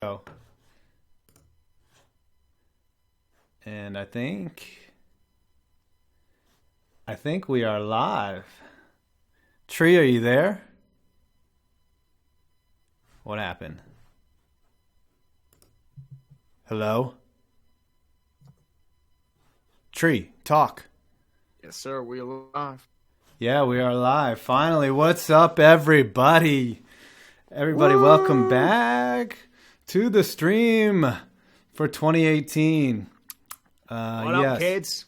go. And I think we are live. Tree, are you there? What happened? Hello? Tree, talk. Yes, sir. We are live. Yeah, we are live. Finally, what's up, everybody? Everybody, Woo! Welcome back to the stream for 2018. What up, kids?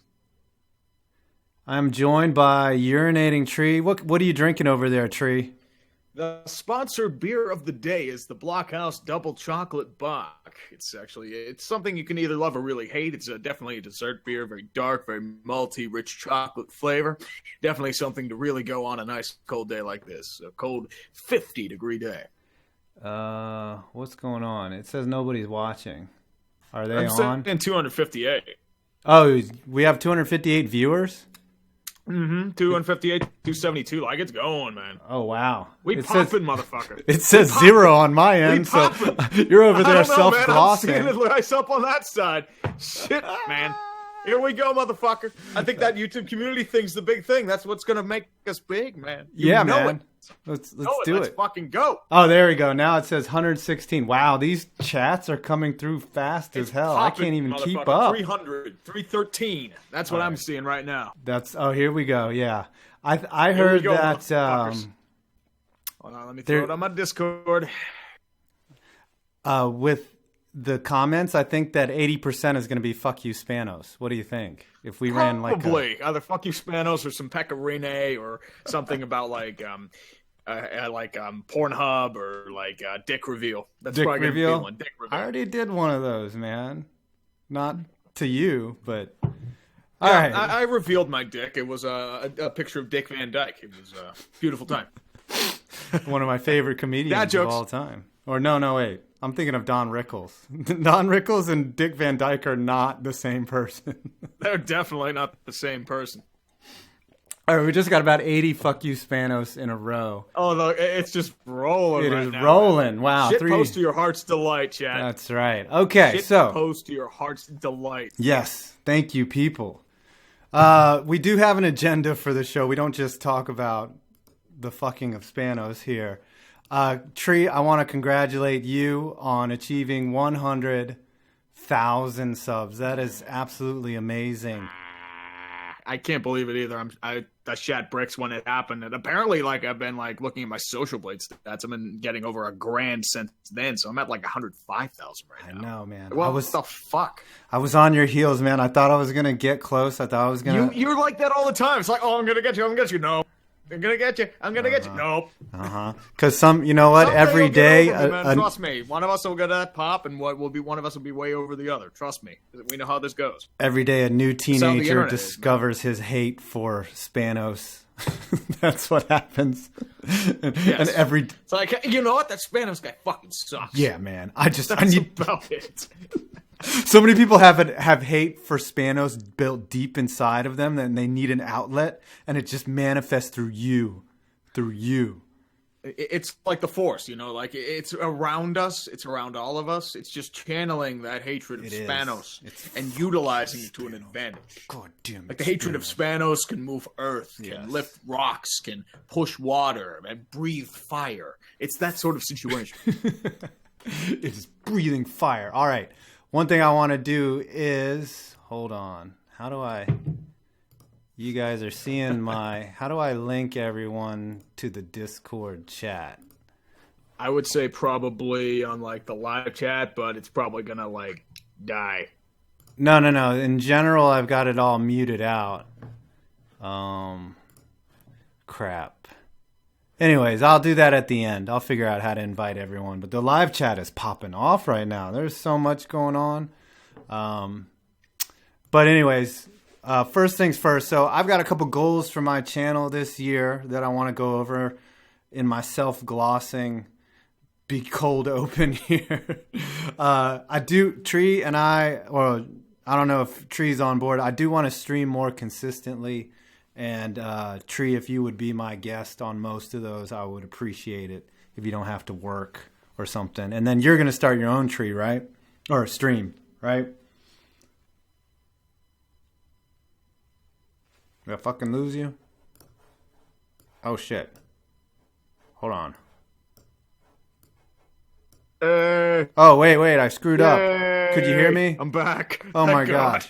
I'm joined by Urinating Tree. What are you drinking over there, Tree? The sponsored beer of the day is the Blockhouse Double Chocolate Bock. It's something you can either love or really hate. It's definitely a dessert beer, very dark, very malty, rich chocolate flavor. Definitely something to really go on a nice cold day like this, a cold 50-degree day. What's going on? It says nobody's watching. Are they I'm on? saying 258. Oh, we have 258 viewers? 258, 272. Like, it's going, man. Oh, wow. We popping, motherfucker. It says zero on my end, so you're over there self-glossing. I'm seeing it nice up on that side. Shit, man. Here we go, motherfucker. I think that YouTube community thing's the big thing. That's what's going to make us big, man. Yeah, man. Let's do it. Let's fucking go. Oh, there we go. Now it says 116. Wow, these chats are coming through fast as hell. I can't even keep up. 300, 313. That's what I'm seeing right now. Here we go. Yeah. I heard that hold on, let me throw it on my Discord. With the comments, I think that 80% is going to be fuck you Spanos. What do you think? If we ran probably either fuck you Spanos or some pecorine or something about like Pornhub or like dick reveal. That's dick probably reveal? Gonna be one. Dick reveal. I already did one of those, man. Not to you, but all right. I revealed my dick. It was a picture of Dick Van Dyke. It was a beautiful time. One of my favorite comedians of all time. Or no, wait. I'm thinking of Don Rickles. Don Rickles and Dick Van Dyke are not the same person. They're definitely not the same person. All right, we just got about 80 fuck you Spanos in a row. Oh, look, it's just rolling right now. It is rolling. Wow. Shit post to your heart's delight, chat. That's right. Okay, Shit post to your heart's delight. Yes. Thank you, people. We do have an agenda for the show. We don't just talk about the fucking of Spanos here. Tree, I want to congratulate you on achieving 100,000 subs. That is absolutely amazing. I can't believe it either. I shat bricks when it happened, and apparently, like, I've been like looking at my Social Blade stats. I've been getting over 1,000,000 since then, so I'm at like 105,000 right now. I know, man. What the fuck? I was on your heels, man. I thought I was gonna get close. I thought I was gonna. You're like that all the time. It's like, oh, I'm gonna get you. I'm gonna get you. No. I'm gonna get you. I'm gonna get you. Nope. Because you know what? Every day, trust me. One of us will get that pop, and one of us will be way over the other. Trust me. We know how this goes. Every day, a new teenager discovers his hate for Spanos. That's what happens. Yes. And it's like, you know what? That Spanos guy fucking sucks. Yeah, man. I need about it. So many people have hate for Spanos built deep inside of them, and they need an outlet, and it just manifests through you. It's like the Force, you know, like it's around us. It's around all of us. It's just channeling that hatred of Spanos and utilizing it to an advantage. God damn it. Like the hatred of Spanos can move earth, can lift rocks, can push water, and breathe fire. It's that sort of situation. It's breathing fire. All right. One thing I want to do is, hold on. How do I, you guys are seeing how do I link everyone to the Discord chat? I would say probably on like the live chat, but it's probably going to like die. No. In general, I've got it all muted out. Crap. Anyways, I'll do that at the end. I'll figure out how to invite everyone. But the live chat is popping off right now. There's so much going on. But anyways, first things first. So I've got a couple goals for my channel this year that I want to go over in my self-glossing, be cold open here. Tree and I don't know if Tree's on board. I do want to stream more consistently. And Tree, if you would be my guest on most of those, I would appreciate it. If you don't have to work or or something, and then you're going to start your own tree, right? Or stream, right? Did I fucking lose you? Oh, shit. Hold on. Oh, wait. I screwed up. Could you hear me? I'm back. Oh, my God.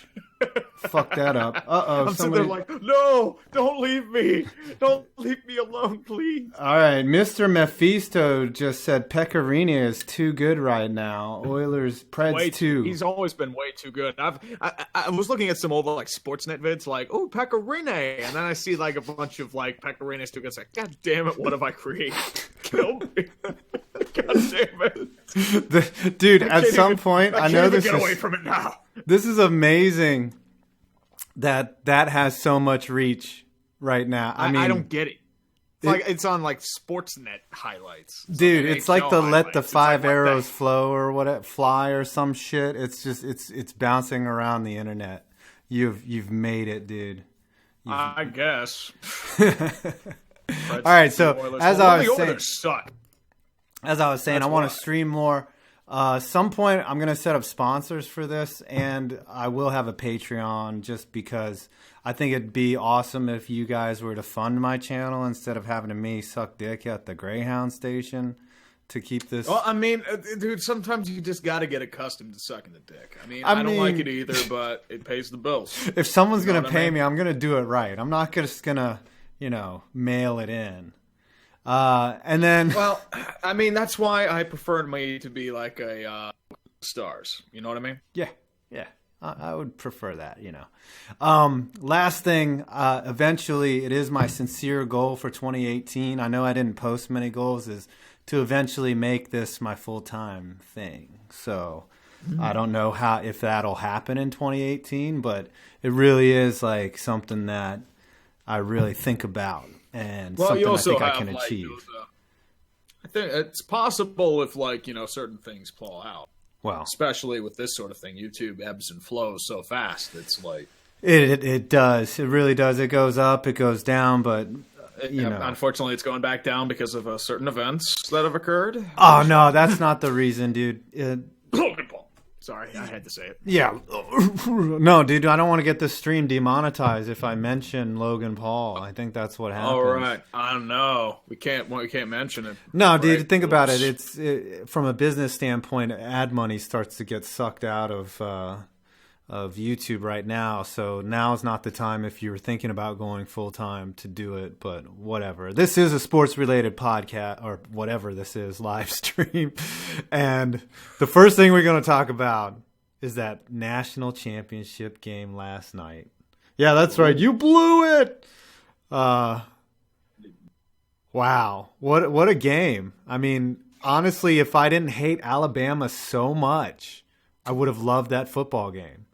Fuck that up. Uh-oh. I'm sitting there like, no, don't leave me. Don't leave me alone, please. All right. Mr. Mephisto just said Pecorino is too good right now. Oilers, Preds too. He's always been way too good. I was looking at some old like Sportsnet vids like, oh, Pecorino. And then I see like a bunch of like Pecorinos too good. It's like, God damn it, what have I created? Kill me. God damn it. Dude, at some point, I know this get away from it now. This is amazing that has so much reach right now. I mean, I don't get it. It's on like Sportsnet highlights. Dude, it's like the highlights. let the five arrows flow or what fly or some shit. It's just it's bouncing around the internet. You've made it, dude. I guess. All right, so as I was saying, I want to stream more. Some point I'm going to set up sponsors for this, and I will have a Patreon just because I think it'd be awesome if you guys were to fund my channel instead of having me suck dick at the Greyhound station to keep this. Well, I mean, dude, sometimes you just got to get accustomed to sucking the dick. I mean, I don't like it either, but it pays the bills. If someone's going to pay me, I'm going to do it right. I'm not just going to, mail it in. And then, well, I mean, that's why I preferred me to be like a stars. You know what I mean? Yeah. I would prefer that. Last thing, eventually, it is my sincere goal for 2018. I know I didn't post many goals, is to eventually make this my full-time thing. So I don't know if that'll happen in 2018, but it really is like something that I really think about. And something I think I can achieve. I think it's possible if, certain things fall out. Well, especially with this sort of thing, YouTube ebbs and flows so fast. It's like it does. It really does. It goes up, it goes down, but unfortunately, it's going back down because of certain events that have occurred. Oh no, that's not the reason, dude. Logan Paul. Sorry, I had to say it. Yeah. No, dude, I don't want to get this stream demonetized if I mention Logan Paul. I think that's what happens. All right. I don't know. We can't mention it. No, right? Dude, think about it. It's from a business standpoint, ad money starts to get sucked out of YouTube right now. So now's not the time if you're thinking about going full time to do it, but whatever. This is a sports related podcast or whatever this is, live stream. And the first thing we're going to talk about is that national championship game last night. Yeah, that's right. You blew it. Wow. What a game. I mean, honestly, if I didn't hate Alabama so much, I would have loved that football game.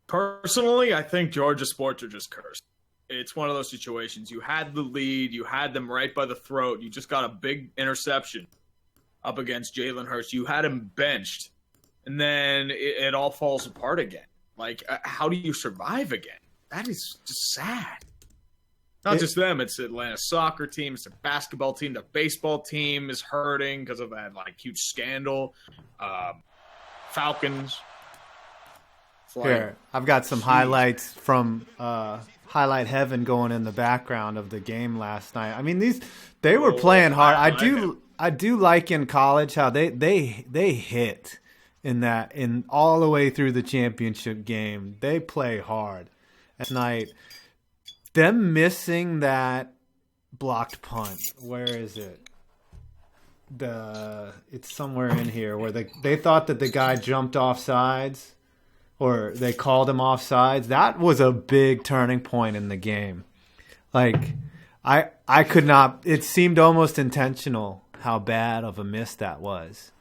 Personally, I think Georgia sports are just cursed. It's one of those situations. You had the lead. You had them right by the throat. You just got a big interception up against Jalen Hurts. You had him benched. And then it all falls apart again. Like, how do you survive again? That is just sad. Not just them. It's Atlanta soccer team. It's a basketball team. The baseball team is hurting because of that huge scandal. Falcons. Here, I've got some highlights from Highlight Heaven going in the background of the game last night. I mean, they were playing hard. I do like in college how they hit in all the way through the championship game. They play hard. Last night, them missing that blocked punt. Where is it? It's somewhere in here where they thought that the guy jumped off sides. Or they called him offsides. That was a big turning point in the game. Like, I could not. It seemed almost intentional how bad of a miss that was.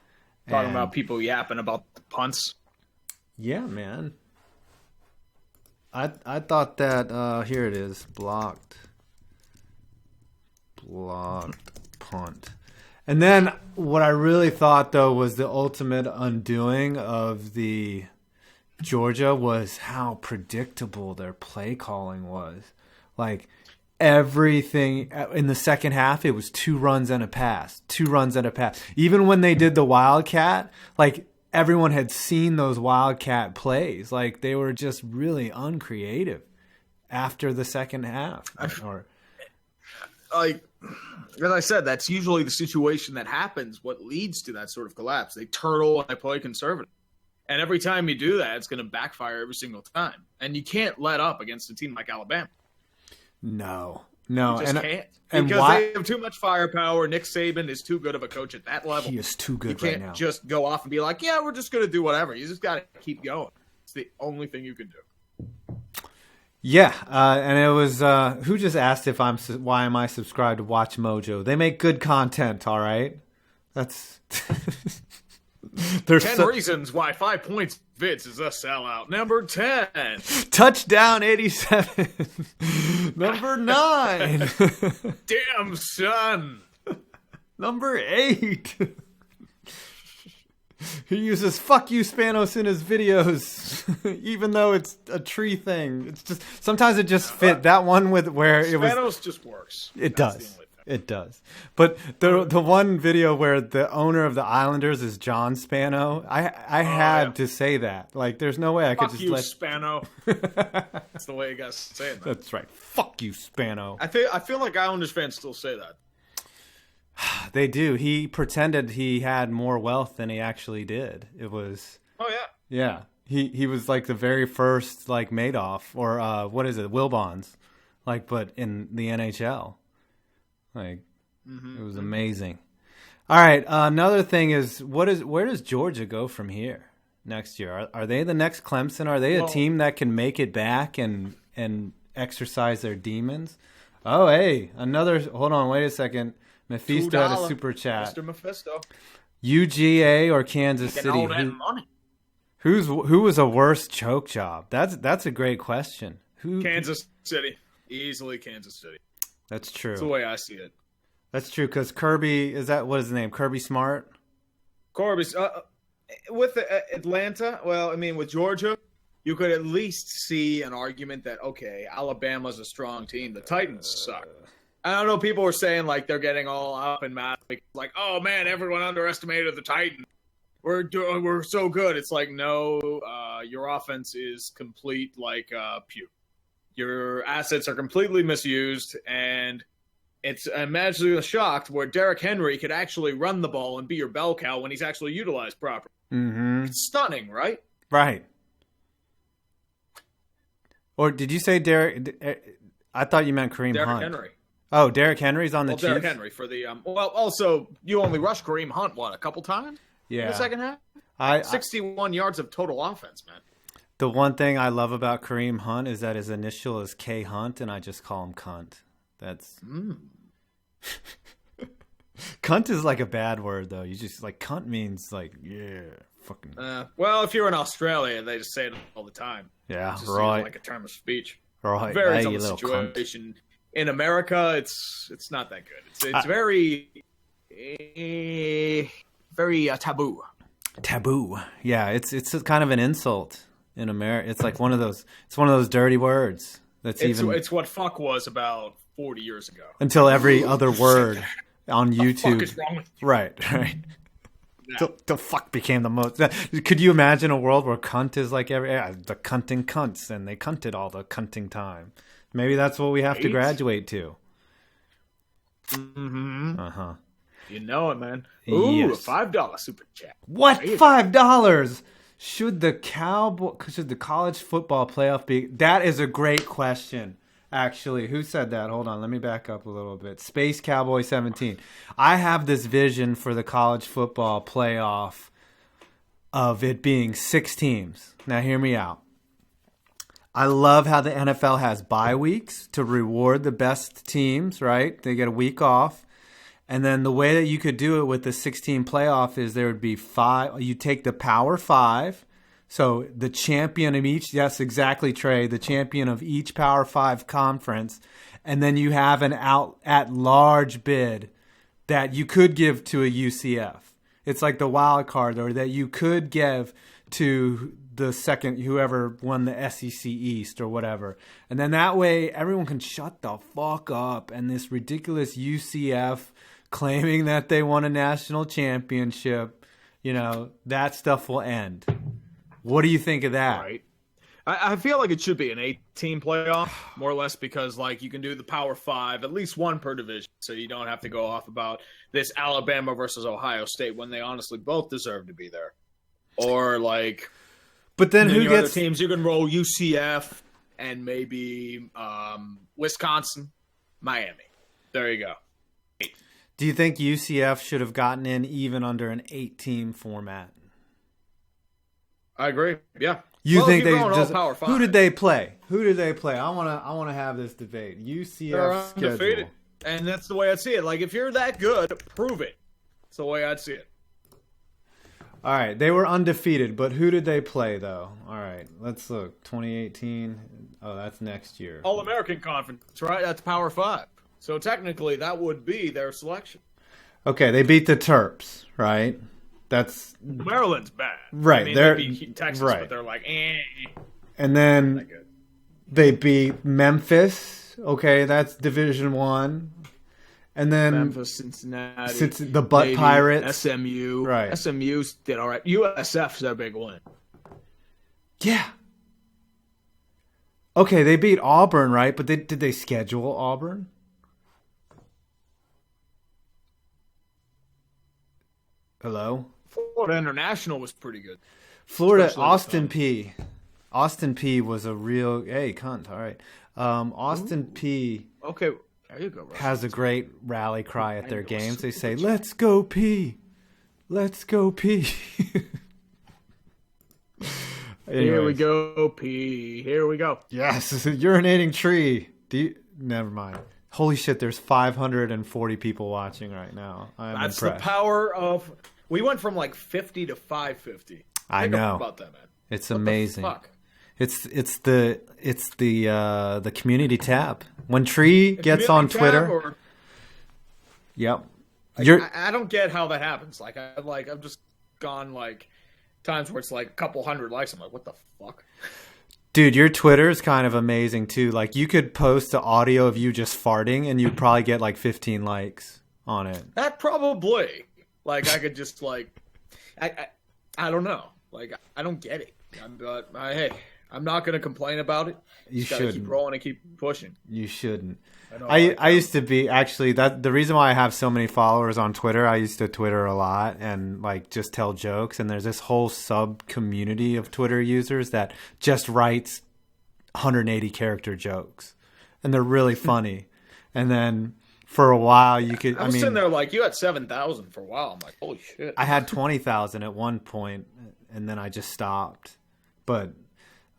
Talking about people yapping about the punts. Yeah, man. I thought that here it is, blocked punt. And then what I really thought though was the ultimate undoing of the Georgia was how predictable their play calling was. Like, everything in the second half. It was 2 runs and a pass, 2 runs and a pass. Even when they did the Wildcat, like everyone had seen those Wildcat plays. Like they were just really uncreative after the second half. Like, as I said, that's usually the situation that happens, what leads to that sort of collapse. They turtle and they play conservative. And every time you do that, it's going to backfire every single time. And you can't let up against a team like Alabama. No. You just can't. And because they have too much firepower. Nick Saban is too good of a coach at that level. He is too good right now. You can't just go off and be like, yeah, we're just going to do whatever. You just got to keep going. It's the only thing you can do. Yeah, and it was who just asked if why am I subscribed to Watch Mojo? They make good content, all right? That's there's 10 reasons why 5 Points Vids is a sellout. Number 10. Touchdown 87. Number 9. Damn, son. Number 8. He uses "fuck you" Spanos in his videos, even though it's a tree thing. It's just sometimes it just fit that one with where it was. Spanos just works. It does. It does. But the one video where the owner of the Islanders is John Spano, I had to say that. Like, there's no way I could just let Spano. That's the way you guys say it. Man. That's right. Fuck you, Spano. I feel like Islanders fans still say that. They do. He pretended he had more wealth than he actually did. It was. Oh yeah. Yeah. He was like the very first like Madoff or what is it, Wilbons, like, but in the NHL. Like, It was amazing. All right. Another thing is, where does Georgia go from here next year? Are they the next Clemson? Are they a team that can make it back and exercise their demons? Oh, hey, hold on, wait a second. Mephisto had a super chat. Mr. Mephisto. UGA or Kansas City? All that money. Who was a worse choke job? That's a great question. Kansas City. Easily Kansas City. That's true. That's the way I see it. That's true, because Kirby, what is his name? Kirby Smart? Kirby's with Atlanta, well, I mean, with Georgia, you could at least see an argument that, okay, Alabama's a strong team. The Titans suck. I don't know, people were saying, like, they're getting all up and mad. Like, oh, man, everyone underestimated the Titans. We're so good. It's like, no, your offense is complete, like, puke. Your assets are completely misused, and it's imaginably shocked where Derrick Henry could actually run the ball and be your bell cow when he's actually utilized properly. Mm-hmm. It's stunning, right? Right. Or did you say Derrick? I thought you meant Kareem Hunt. Derrick Henry. Oh, Derrick Henry's on the Chiefs? Derrick Henry for the also, you only rushed Kareem Hunt, a couple times? Yeah. In the second half? 61 yards of total offense, man. The one thing I love about Kareem Hunt is that his initial is K Hunt, and I just call him Cunt. That's Cunt is like a bad word, though. You just like cunt means like fucking. Well, if you're in Australia, they just say it all the time. Yeah, just right. Like a term of speech. Right. Varies on you the little situation. Cunt. In America, it's not that good. It's very taboo. Taboo. Yeah, it's kind of an insult. In America, it's like one of those dirty words. It's what fuck was about 40 years ago. Until every other word on YouTube. What the fuck is wrong with you? Right. Yeah. The fuck became the most. Could you imagine a world where cunt is like the cunting cunts, and they cunted all the cunting time? Maybe that's what we have to graduate to. Mm-hmm. You know it, man. Ooh, yes. A $5 super chat. What? $5? Should the college football playoff be? That is a great question, actually. Who said that? Hold on. Let me back up a little bit. Space Cowboy 17. I have this vision for the college football playoff of it being 6 teams. Now, hear me out. I love how the NFL has bye weeks to reward the best teams, right? They get a week off. And then the way that you could do it with the 16 playoff is there would be 5. You take the Power 5. So the champion of each, yes, exactly, Trey, the champion of each Power 5 conference. And then you have an at-large bid that you could give to a UCF. It's like the wild card, or that you could give to the second, whoever won the SEC East or whatever. And then that way everyone can shut the fuck up. And this ridiculous UCF claiming that they won a national championship, that stuff will end. What do you think of that? Right. I feel like it should be an 8-team playoff, more or less, because you can do the Power 5, at least one per division, so you don't have to go off about this Alabama versus Ohio State when they honestly both deserve to be there. Or but then who gets other teams? You can roll UCF and maybe Wisconsin, Miami. There you go. Do you think UCF should have gotten in even under an 8-team format? I agree. Yeah. You think they just Power 5. Who did they play? I want to have this debate. UCF schedule. And that's the way I see it. If you're that good, prove it. That's the way I'd see it. All right, they were undefeated, but who did they play though? All right, let's look. 2018. Oh, that's next year. All-American Conference, right? That's Power 5. So technically that would be their selection. Okay, they beat the Terps, right? That's Maryland's bad. Right. They beat Texas, right. But they're And then they beat Memphis. Okay, that's Division I. And then Memphis, Cincinnati, the Butt Pirates, SMU. Right. SMU did all right. USF's their big win. Yeah. Okay, they beat Auburn, right? But did they schedule Auburn? Hello? Florida International was pretty good. Florida, Austin P. Austin P was a real cunt. All right. Austin P. Okay, there you go. Russ. Has a great rally cry at their games. They say, "Let's go P, let's go P." Here we go, P. Here we go. Yes, urinating tree. Never mind. Holy shit! There's 540 people watching right now. That's impressed. The power of. We went from 50 to 550. I know about that, man. It's what amazing. The fuck? It's the community tab. When Tree gets on Twitter. Yep. I don't get how that happens. I've just gone times where it's a couple hundred likes. I'm like, what the fuck? Dude, your Twitter is kind of amazing too. You could post an audio of you just farting and you'd probably get 15 likes on it. That probably. I could just I don't know. I don't get it. But hey, I'm not going to complain about it. You just shouldn't. Keep rolling and keep pushing. You shouldn't. I used to be actually the reason why I have so many followers on Twitter. I used to Twitter a lot and just tell jokes. And there's this whole sub community of Twitter users that just writes 180 character jokes, and they're really funny. And then for a while you could. I was sitting there you had 7,000 for a while. I'm like, holy shit. I had 20,000 at one point, and then I just stopped. But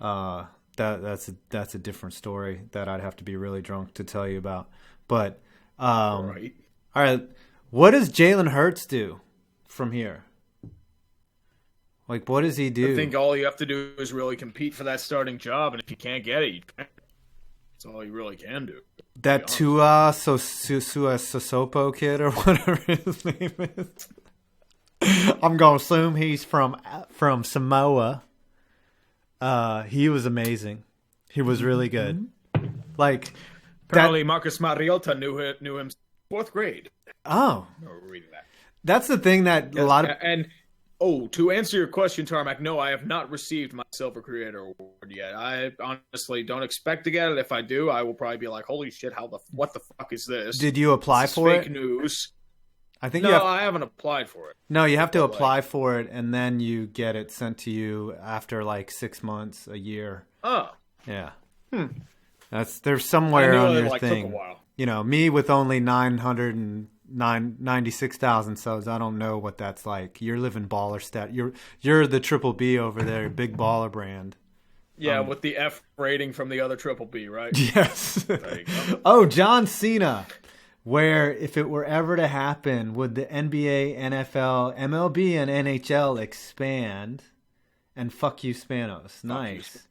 that's a different story that I'd have to be really drunk to tell you about. But right. All right, what does Jalen Hurts do from here? What does he do? I think all you have to do is really compete for that starting job, and if you can't get it, you can't. That's all you really can do. That Tua Sosopo kid or whatever his name is. I'm gonna assume he's from Samoa. He was amazing. He was really good. Apparently Marcus Mariota knew him 4th grade. Oh, I remember reading that. That's the thing that a lot of to answer your question, Tarmac, no, I have not received my Silver Creator Award yet. I honestly don't expect to get it. If I do, I will probably be like, "Holy shit! What the fuck is this?" Did you apply for it? Fake news. I think I haven't applied for it. No, you have to apply for it, and then you get it sent to you after 6 months, a year. Oh, yeah. There's somewhere on your thing. Took a while. Me with only 96,000 subs. I don't know what that's like. You're living baller stat. You're the Triple B over there, big baller brand. Yeah, with the F rating from the other Triple B, right? Yes. There you go. Oh, John Cena. Where, if it were ever to happen, would the NBA, NFL, MLB, and NHL expand? And fuck you, Spanos. Nice.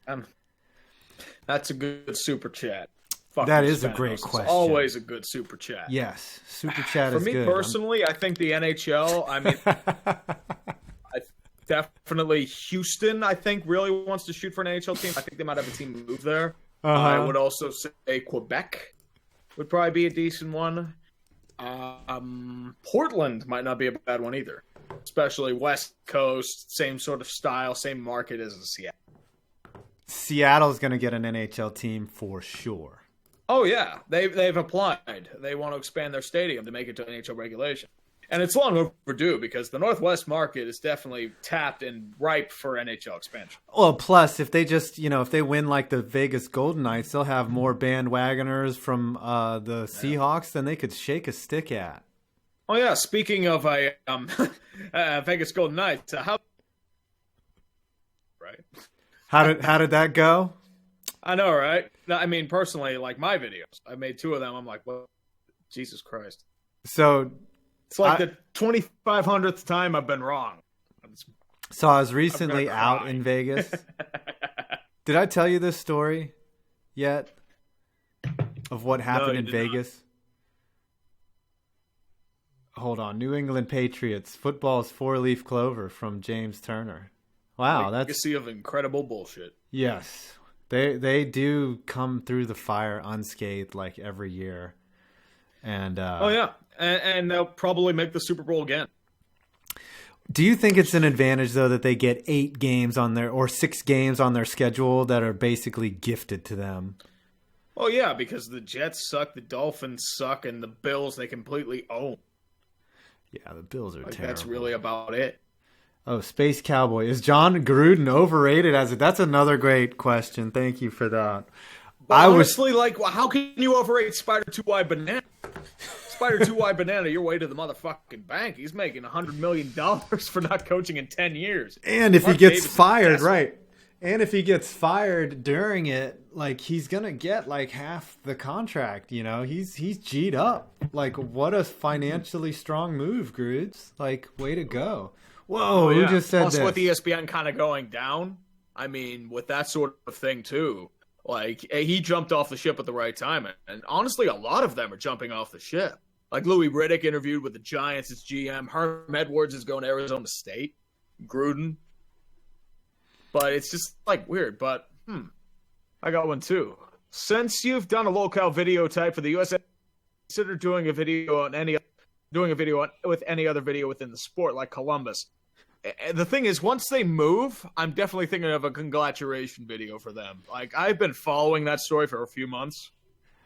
That's a good super chat. That is a great question. It's always a good super chat. Yes, super chat is good. For me personally, I think the NHL. I mean, I definitely Houston, I think, really wants to shoot for an NHL team. I think they might have a team move there. Uh-huh. I would also say Quebec would probably be a decent one. Portland might not be a bad one either, especially West Coast, same sort of style, same market as Seattle. Seattle's going to get an NHL team for sure. Oh yeah, they've applied. They want to expand their stadium to make it to NHL regulation. And it's long overdue because the Northwest market is definitely tapped and ripe for NHL expansion. Well, plus, if they just, if they win like the Vegas Golden Knights, they'll have more bandwagoners from the Seahawks than they could shake a stick at. Oh, yeah. Speaking of Vegas Golden Knights, right? How did that go? I know, right? I mean, personally, like my videos, I made 2 of them. I'm like, well, Jesus Christ. So... It's like the 2,500th time I've been wrong. So I was recently out in Vegas. Did I tell you this story yet of what happened in Vegas? Not. Hold on. New England Patriots. Football's 4-leaf clover from James Turner. Wow. That's legacy of incredible bullshit. Yes. They do come through the fire unscathed like every year. And oh, yeah. And they'll probably make the Super Bowl again. Do you think it's an advantage, though, that they get 8 games on or 6 games on their schedule that are basically gifted to them? Oh, yeah, because the Jets suck, the Dolphins suck, and the Bills they completely own. Yeah, the Bills are terrible. That's really about it. Oh, Space Cowboy. Is John Gruden overrated? That's another great question. Thank you for that. Honestly, how can you overrate Spider 2Y Banana? Spider 2Y Banana, your way to the motherfucking bank. He's making $100 million for not coaching in 10 years. And if he gets fired, right. And if he gets fired during it, he's going to get half the contract, He's G'd up. What a financially strong move, Grudes. Way to go. Whoa, who just said Plus, this? with ESPN kind of going down, I mean, with that sort of thing, too, he jumped off the ship at the right time. And honestly, a lot of them are jumping off the ship. Louis Riddick interviewed with the Giants as GM. Herm Edwards is going to Arizona State. Gruden. But it's just, weird. But, I got one, too. Since you've done a locale video type for the USA, consider doing a video with any other video within the sport, like Columbus. The thing is, once they move, I'm definitely thinking of a congratulation video for them. I've been following that story for a few months.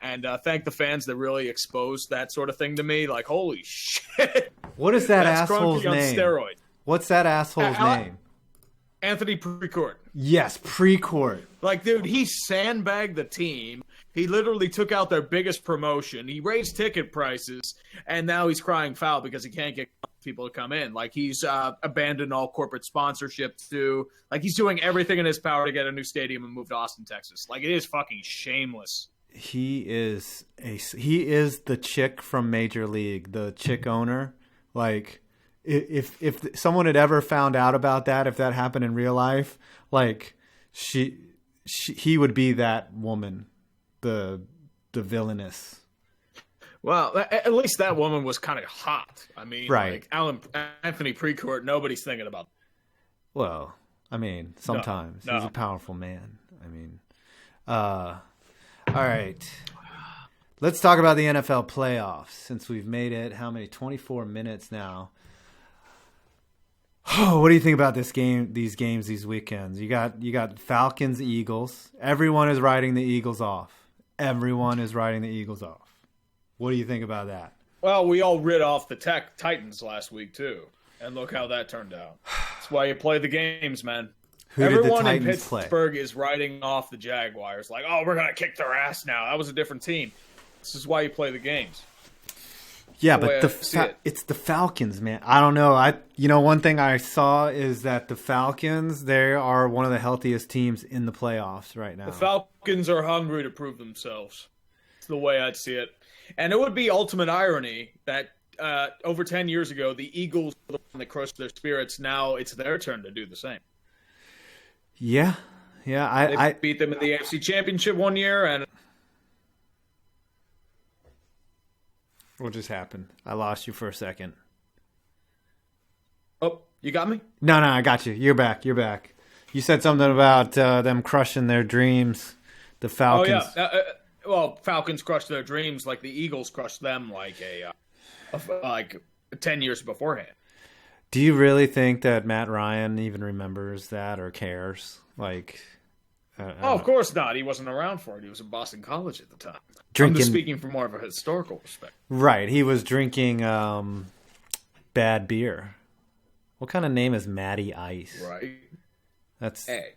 And thank the fans that really exposed that sort of thing to me. Holy shit. What is that asshole's name? On steroids. What's that asshole's name? Anthony Precourt. Yes, Precourt. Dude, he sandbagged the team. He literally took out their biggest promotion. He raised ticket prices. And now he's crying foul because he can't get people to come in. He's abandoned all corporate sponsorship too. He's doing everything in his power to get a new stadium and move to Austin, Texas. It is fucking shameless. He is the chick from Major League, the chick owner. If someone had ever found out about that, if that happened in real life, he would be that woman, the villainous. Well, at least that woman was kind of hot. I mean, right. Anthony Precourt, nobody's thinking about. Well, I mean, sometimes he's a powerful man. I mean, all right. Let's talk about the NFL playoffs since we've made it, 24 minutes now. Oh, what do you think about these games, these weekends? You got Falcons, Eagles. Everyone is writing the Eagles off. What do you think about that? Well, we all rid off the Titans last week, too. And look how that turned out. That's why you play the games, man. Everyone in Pittsburgh is writing off the Jaguars. We're going to kick their ass now. That was a different team. This is why you play the games. Yeah, but it's the Falcons, man. I don't know. One thing I saw is that the Falcons, they are one of the healthiest teams in the playoffs right now. The Falcons are hungry to prove themselves. It's the way I'd see it. And it would be ultimate irony that over 10 years ago, the Eagles were the one that crushed their spirits. Now it's their turn to do the same. Yeah. They beat them in the AFC Championship one year, and what just happened? I lost you for a second. Oh, You got me? No, I got you. You're back. You said something about them crushing their dreams, the Falcons. Oh, yeah. Well, Falcons crushed their dreams like the Eagles crushed them like 10 years beforehand. Do you really think that Matt Ryan even remembers that or cares? Like, of course not. He wasn't around for it. He was in Boston College at the time. Drinking, I'm just speaking from more of a historical perspective. Right. He was drinking bad beer. What kind of name is Matty Ice? Right. That's. Hey,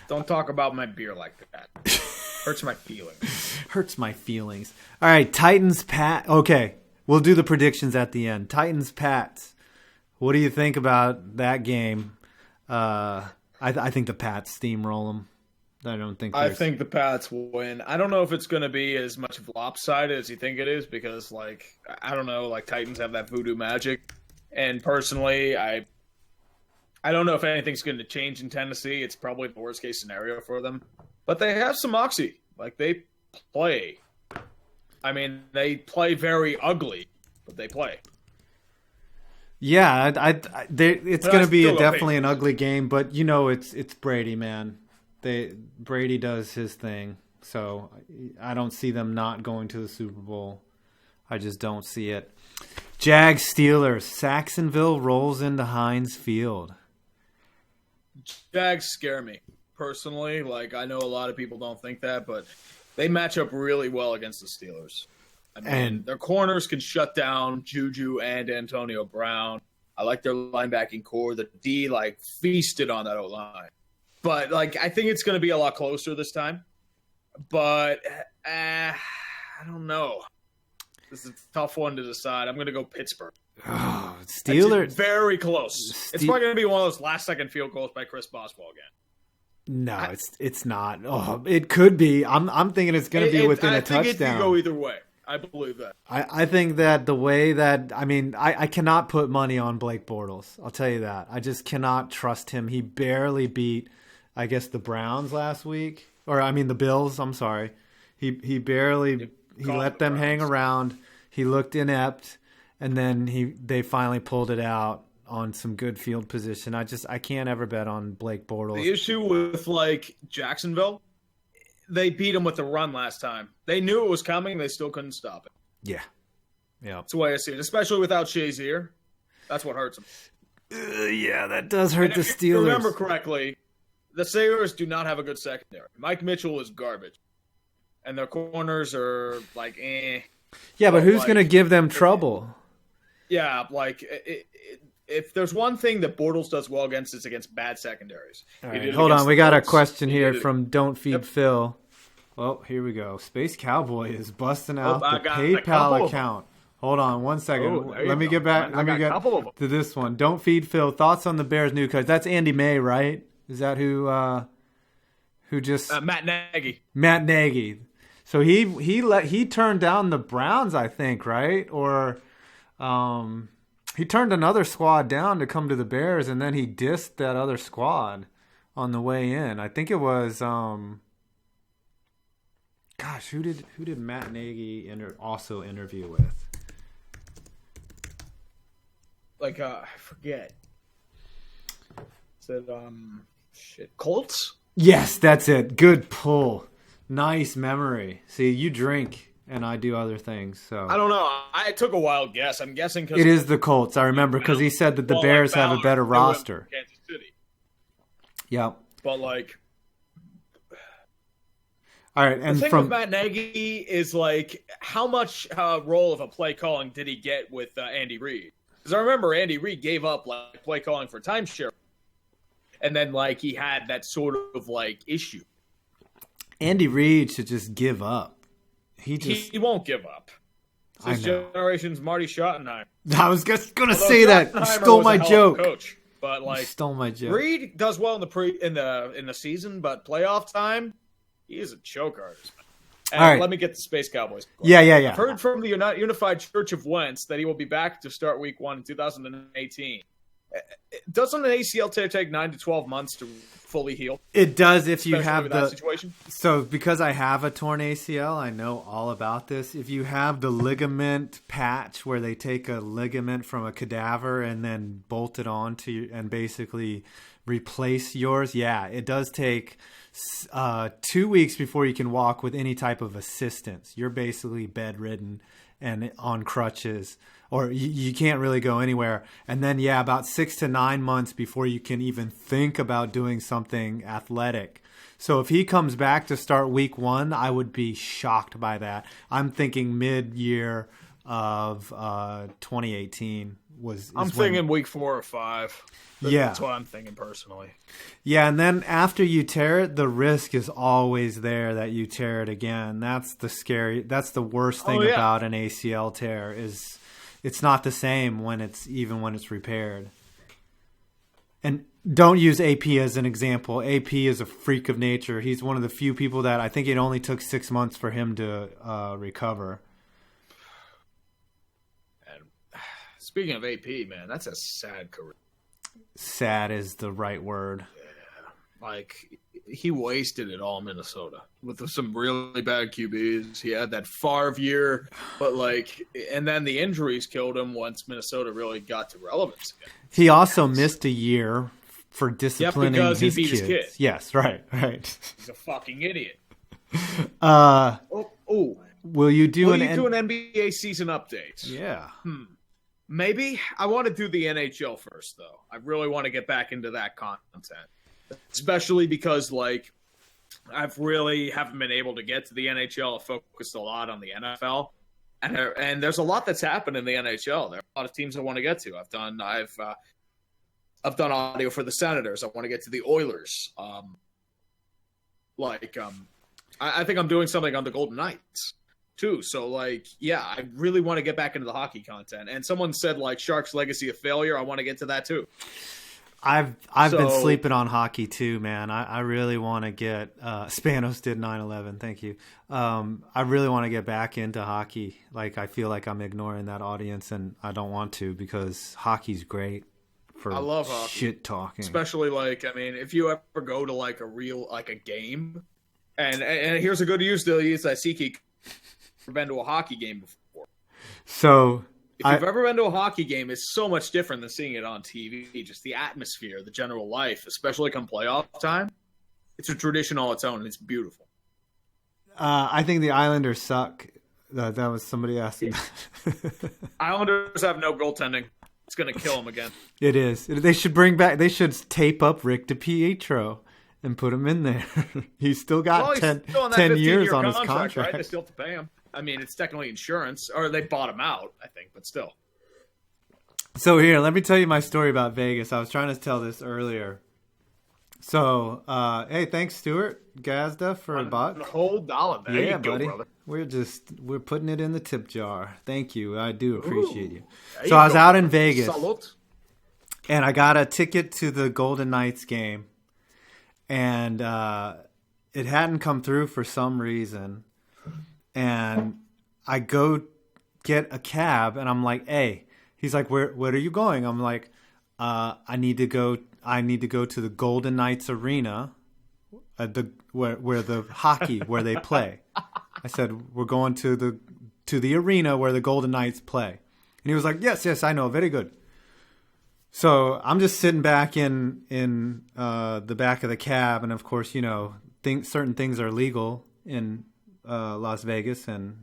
don't talk about my beer like that. Hurts my feelings. Hurts my feelings. All right, Titans, Pat. Okay, we'll do the predictions at the end. Titans, Pats. What do you think about that game? I think the Pats steamroll them. I think the Pats will win. I don't know if it's going to be as much lopsided as you think it is because, like, I don't know, like Titans have that voodoo magic. And personally, I don't know if anything's going to change in Tennessee. It's probably the worst case scenario for them. But they have some moxie. Like, they play. I mean, they play very ugly, but they play. Yeah, it's going to be definitely an ugly game, but you know it's Brady, man. Brady does his thing, so I don't see them not going to the Super Bowl. I just don't see it. Jags Steelers. Saxonville rolls into Heinz Field. Jags scare me personally. Like, I know a lot of people don't think that, but they match up really well against the Steelers. I mean, their corners can shut down Juju and Antonio Brown. I like their linebacking core. The D, like, feasted on that O-line. But, like, I think it's going to be a lot closer this time. But, I don't know. This is a tough one to decide. I'm going to go Pittsburgh. Oh, Steelers. Very close. It's probably going to be one of those last-second field goals by Chris Boswell again. No, it's not. Oh, it could be. I'm thinking it's going to be within a touchdown. I think it could go either way. I believe that. I think that the way that I cannot put money on Blake Bortles. I'll tell you that. I just cannot trust him. He barely beat, I guess, the Browns last week, or the Bills. I'm sorry. He barely let them hang around. He looked inept, and then they finally pulled it out on some good field position. I can't ever bet on Blake Bortles. The issue with like Jacksonville, they beat them with the run last time. They knew it was coming. They still couldn't stop it. Yeah. That's the way I see it, especially without Shazier. That's what hurts them. Yeah, that does hurt the Steelers. If you remember correctly, the Steelers do not have a good secondary. Mike Mitchell is garbage. And their corners are like, eh. Yeah, but who's going to give them trouble? Yeah, like, if there's one thing that Bortles does well against, it's against bad secondaries. All right, hold on. We got a question here from Don't Feed Phil. Oh, here we go. Space Cowboy is busting out the PayPal account. Hold on one second. Let me get back. Let me get to this one. Don't Feed Phil. Thoughts on the Bears' new coach? That's Andy May, right? Is that who just Matt Nagy? Matt Nagy. So he turned down the Browns, I think, right? Or he turned another squad down to come to the Bears, and then he dissed that other squad on the way in. I think it was gosh, who did Matt Nagy also interview with? Like I forget. Is it Colts? Yes, that's it. Good pull. Nice memory. See, you drink and I do other things. So I don't know. I took a wild guess. I'm guessing because it is the Colts. I remember because he said that the Bears have a better roster. Kansas City. Yep. But like, all right. And the thing with Matt Nagy is like, how much role of a play calling did he get with Andy Reid? Because I remember Andy Reid gave up like play calling for timeshare, and then like he had that sort of like issue. Andy Reid should just give up. He won't give up. It's his generation's Marty Schottenheimer. I was just gonna say that. You stole my joke. Coach, but like, you stole my joke. Reid does well in the season, but playoff time, he is a choke artist. And all right. Let me get the Space Cowboys. Yeah. I've heard from the Unified Church of Wentz that he will be back to start Week 1 in 2018. Doesn't an ACL tear take 9 to 12 months to fully heal? It does if you Especially have with the that situation. So because I have a torn ACL, I know all about this. If you have the ligament patch where they take a ligament from a cadaver and then bolt it on to you and basically replace yours, yeah, it does take 2 weeks before you can walk with any type of assistance. You're basically bedridden and on crutches, or you can't really go anywhere. And then, yeah, about 6 to 9 months before you can even think about doing something athletic. So if he comes back to start week 1, I would be shocked by that. I'm thinking mid-year of 2018 I'm thinking week 4 or 5. That's what I'm thinking personally. Yeah, and then after you tear it, the risk is always there that you tear it again. That's the worst thing about an ACL tear is it's not the same when it's repaired. And don't use AP as an example. AP is a freak of nature. He's one of the few people that I think it only took 6 months for him to recover. And speaking of AP, man, that's a sad career. Sad is the right word. Yeah. Like, he wasted it all in Minnesota with some really bad QBs. He had that Favre year, but and then the injuries killed him once Minnesota really got to relevance again. He also missed a year for disciplining because his he beat kids. his kid. Yes, right. He's a fucking idiot. Will you do an NBA season update? Yeah. Maybe. I want to do the NHL first, though. I really want to get back into that content. Especially because, I've really haven't been able to get to the NHL. I've focused a lot on the NFL. And there's a lot that's happened in the NHL. There are a lot of teams I want to get to. I've done audio for the Senators. I want to get to the Oilers. I think I'm doing something on the Golden Knights too. So I really want to get back into the hockey content. And someone said Sharks Legacy of Failure. I want to get to that too. I've been sleeping on hockey too, man. I really want to get Spanos did 9/11. Thank you. I really want to get back into hockey. I feel like I'm ignoring that audience, and I don't want to because hockey's great for I love hockey. Shit talking. Especially if you ever go to a real a game, and here's a good use to use that SeatGeek. I've been to a hockey game before. So if you've ever been to a hockey game, it's so much different than seeing it on TV. Just the atmosphere, the general life, especially come playoff time. It's a tradition all its own, and it's beautiful. I think the Islanders suck. That was somebody asking. Islanders have no goaltending. It's going to kill them again. It is. They should bring back. They should tape up Rick DiPietro and put him in there. He's still got 10 years on his contract. Right? They still have to pay him. I mean, it's technically insurance, or they bought him out, I think, but still. So here, let me tell you my story about Vegas. I was trying to tell this earlier. So, hey, thanks, Stuart Gazda, for a buck. $100. There you go, buddy. Brother. We're putting it in the tip jar. Thank you. I do appreciate you. So I was out in Vegas. Salute. And I got a ticket to the Golden Knights game. And it hadn't come through for some reason. And I go get a cab, and I'm like, "Hey," he's like, "Where are you going?" I'm like, "I need to go to the Golden Knights arena, where the hockey where they play." I said, "We're going to the arena where the Golden Knights play," and he was like, "Yes, I know, very good." So I'm just sitting back in the back of the cab, and of course, certain things are legal in Las Vegas, and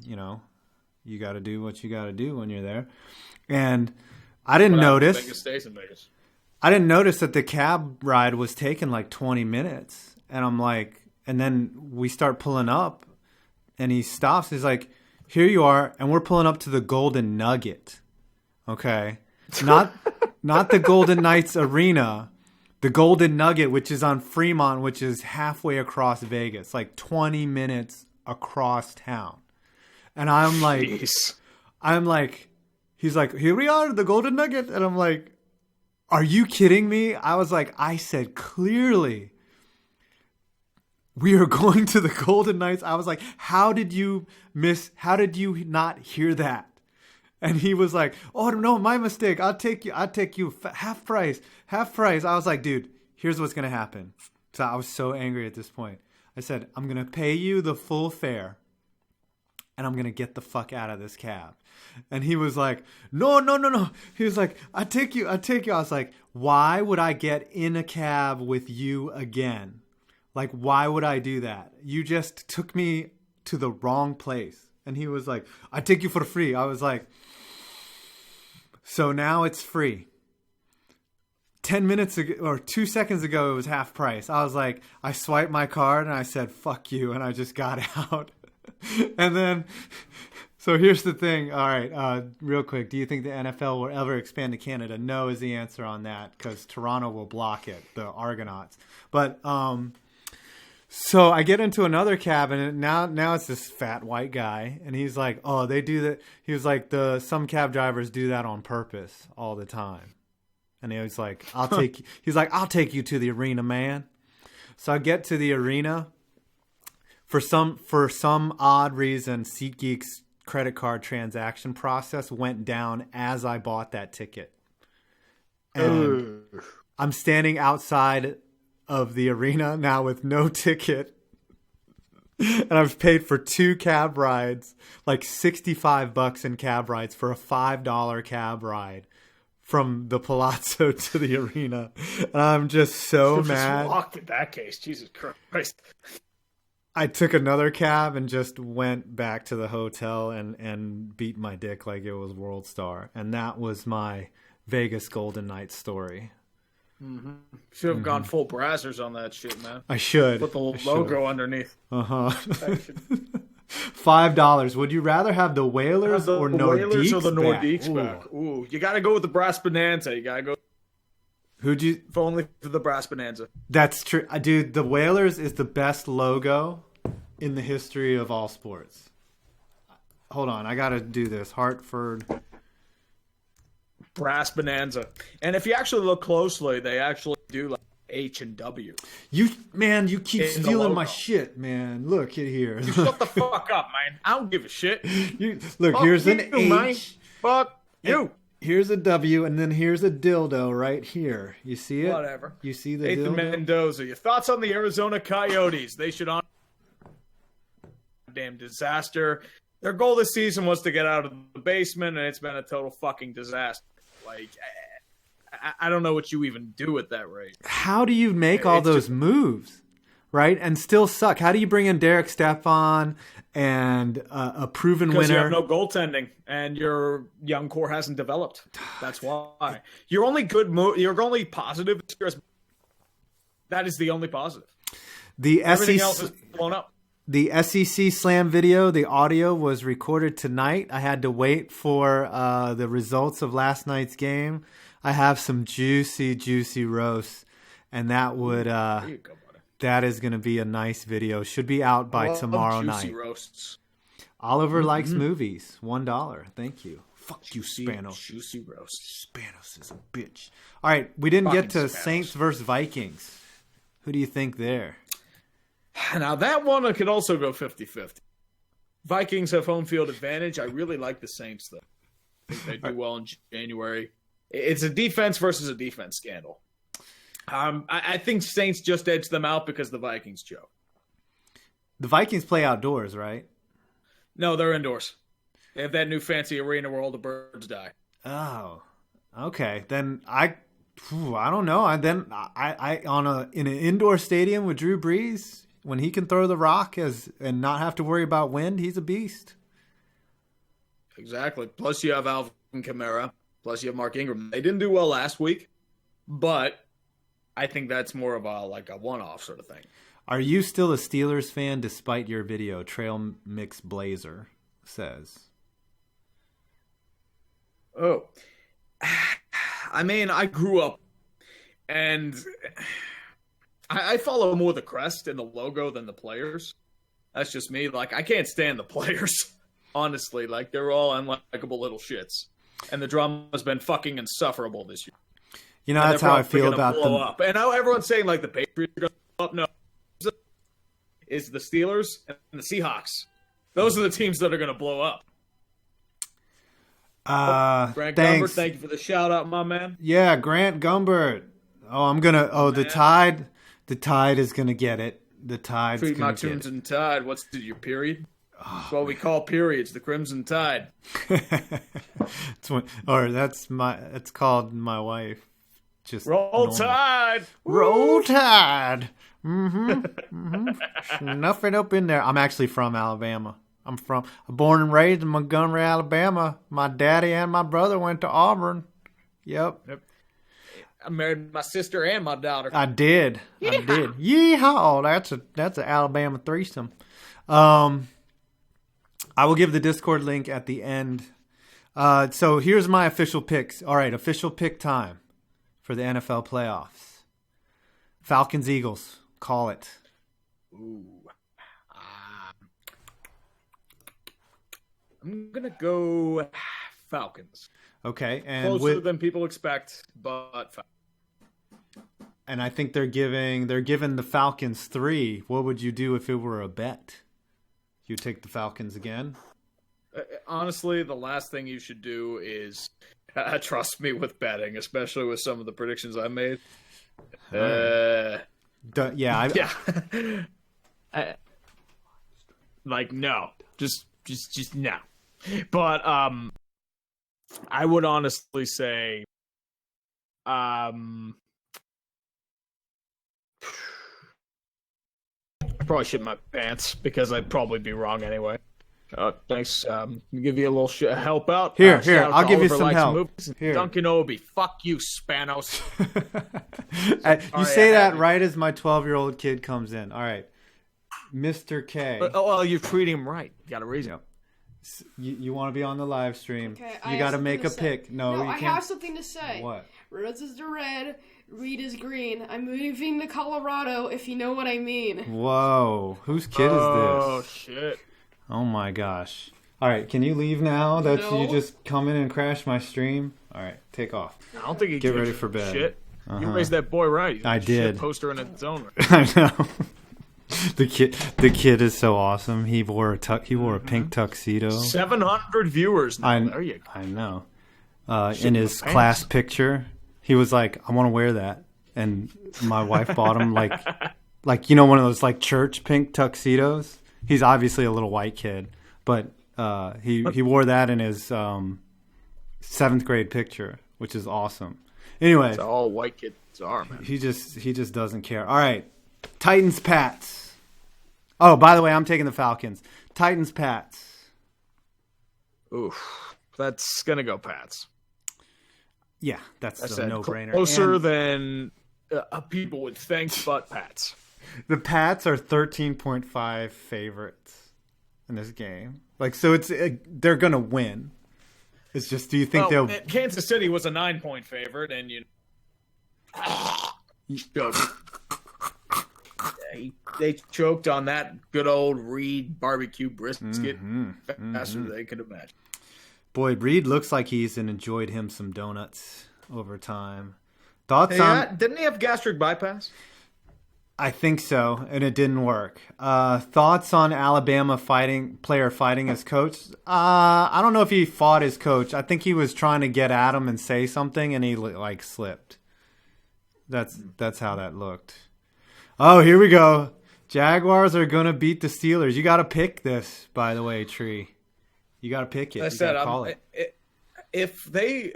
you got to do what you got to do when you're there. And I didn't notice. Vegas stays in Vegas. I didn't notice that the cab ride was taking 20 minutes, and I'm like, and then we start pulling up, and he stops. He's like, "Here you are," and we're pulling up to the Golden Nugget. Okay, not the Golden Knights arena. The Golden Nugget, which is on Fremont, which is halfway across Vegas, 20 minutes across town. And I'm like, he's like, "Here we are, the Golden Nugget." And I'm like, "Are you kidding me?" I was like, I said clearly, we are going to the Golden Knights. I was like, how did you not hear that? And he was like, "Oh no, my mistake. I'll take you half price. I was like, "Dude, here's what's gonna happen." So I was so angry at this point. I said, "I'm gonna pay you the full fare, and I'm gonna get the fuck out of this cab." And he was like, "No." He was like, "I take you." I was like, "Why would I get in a cab with you again? Like, why would I do that? You just took me to the wrong place." And he was like, "I take you for free." I was like, "So now it's free." 10 minutes ago or 2 seconds ago, it was half price. I was like, I swiped my card and I said, "Fuck you." And I just got out. And then, so here's the thing. All right, real quick. Do you think the NFL will ever expand to Canada? No is the answer on that, because Toronto will block it, the Argonauts. But, so I get into another cab, and now it's this fat white guy, and he's like, "Oh, they do that." He was like, some cab drivers do that on purpose all the time. And he was like, I'll take you to the arena, man." So I get to the arena. For some odd reason, SeatGeek's credit card transaction process went down as I bought that ticket. And I'm standing outside of the arena now with no ticket. And I've paid for 2 cab rides, like $65 in cab rides for a $5 cab ride from the Palazzo to the arena. And I'm just so mad. Just walked in that case. Jesus Christ. I took another cab and just went back to the hotel and beat my dick like it was World Star. And that was my Vegas Golden Knights story. Mm-hmm. Should have gone full brazzers on that shit, man. I should. Put the logo underneath. $5. Would you rather have the Whalers or Nordiques? Or the Nordiques back? Ooh, you got to go with the Brass Bonanza. You got to go. If only for the Brass Bonanza. That's true, dude. The Whalers is the best logo in the history of all sports. Hold on, I got to do this. Hartford Brass Bonanza, and if you actually look closely, they actually do like H and W. You keep stealing my shit, man. Look at here. You shut the fuck up, man. I don't give a shit. Here's an H. Man. Fuck you. Here's a W, and then here's a dildo right here. You see it? Whatever. You see the Nathan dildo? Mendoza. Your thoughts on the Arizona Coyotes? They should honor damn disaster. Their goal this season was to get out of the basement, and it's been a total fucking disaster. Like, I don't know what you even do at that rate. How do you make all those moves, right, and still suck? How do you bring in Derek Stepan and a proven winner? Because you have no goaltending, and your young core hasn't developed. That's why. Your only your only positive is that is the only positive. Everything else is blown up. The SEC Slam video, the audio was recorded tonight. I had to wait for the results of last night's game. I have some juicy roasts, and that would there you go, buddy. That is going to be a nice video. Should be out by tomorrow night. Juicy roasts. Oliver likes movies. $1. Thank you. Fuck juicy, you, Spanos. Juicy roasts. Spanos is a bitch. All right, we didn't Fucking get to Spanos. Saints versus Vikings. Who do you think there? Now, that one could also go 50-50. Vikings have home field advantage. I really like the Saints, though. I think they do well in January. It's a defense versus a defense scandal. I think Saints just edged them out because the Vikings choke. The Vikings play outdoors, right? No, they're indoors. They have that new fancy arena where all the birds die. Oh, okay. Then I don't know. In an indoor stadium with Drew Brees, when he can throw the rock and not have to worry about wind, he's a beast. Exactly. Plus you have Alvin Kamara. Plus you have Mark Ingram. They didn't do well last week, but I think that's more of a one-off sort of thing. Are you still a Steelers fan despite your video? Trail Mix Blazer says. Oh. I mean, I grew up and I follow more the crest and the logo than the players. That's just me. Like, I can't stand the players, honestly. Like, they're all unlikable little shits. And the drama's been fucking insufferable this year. You know, that's how I feel about them. Up. And now everyone's saying, like, the Patriots are going to blow up. No. It's the Steelers and the Seahawks. Those are the teams that are going to blow up. Grant Thanks. Gumbert, thank you for the shout out, my man. Yeah, Grant Gumbert. The Tide is gonna get it. The Tide's Treat my gonna get it. Crimson Tide. What's your period? That's what we call periods, the Crimson Tide. It's called my wife. Just Roll normal. Tide. Roll Tide. Nothing up in there. I'm actually from Alabama. I'm born and raised in Montgomery, Alabama. My daddy and my brother went to Auburn. Yep. I married my sister and my daughter. I did. Yeehaw! That's an Alabama threesome. I will give the Discord link at the end. So here's my official picks. All right, official pick time for the NFL playoffs. Falcons, Eagles. Call it. Ooh. I'm going to go Falcons. Okay. And closer than people expect, but and I think they're giving the Falcons 3. What would you do if it were a bet? You take the Falcons again? Honestly, the last thing you should do is trust me with betting, especially with some of the predictions I made. No. Just no. But I would honestly say I probably shit my pants because I'd probably be wrong anyway. Thanks. Give you a little help out. Here. I'll give you some help. Here. Duncan Obi. Fuck you, Spanos. You say that right as my 12-year-old kid comes in. All right. Mr. K. Well, you're treating him right. You got a reason. You want to be on the live stream. Okay, you got to make a pick. No, you I can't. have something to say. What? Rose is the red, Reed is green. I'm moving to Colorado, if you know what I mean. Whoa. Whose kid is this? Oh, shit. Oh, my gosh. All right, can you leave now? You just come in and crash my stream? All right, take off. I don't think he Get ready for bed. Shit. You raised that boy right. I did. Shit poster in its own right. I know. The kid is so awesome. He wore a pink tuxedo. 700 viewers now. There you go. I know. In his class picture, he was like, "I want to wear that," and my wife bought him like one of those like church pink tuxedos. He's obviously a little white kid, but he wore that in his 7th grade picture, which is awesome. Anyway, that's all white kids are, man. He just doesn't care. All right, Titans, Pats. Oh, by the way, I'm taking the Falcons. Titans, Pats. Oof, that's gonna go Pats. Yeah, that's a no-brainer. Closer than people would think, but Pats. The Pats are 13.5 favorites in this game. So they're gonna win. It's just, do you think they'll? Kansas City was a 9-point favorite, and they choked on that good old Reed barbecue brisket faster than they could imagine. Boy, Reed looks like he's enjoyed him some donuts over time. Thoughts on? Didn't he have gastric bypass? I think so, and it didn't work. Thoughts on Alabama player fighting his coach? I don't know if he fought his coach. I think he was trying to get at him and say something, and he slipped. That's how that looked. Oh, here we go. Jaguars are gonna beat the Steelers. You got to pick this, by the way, Tree. You got to pick it. I said, if they,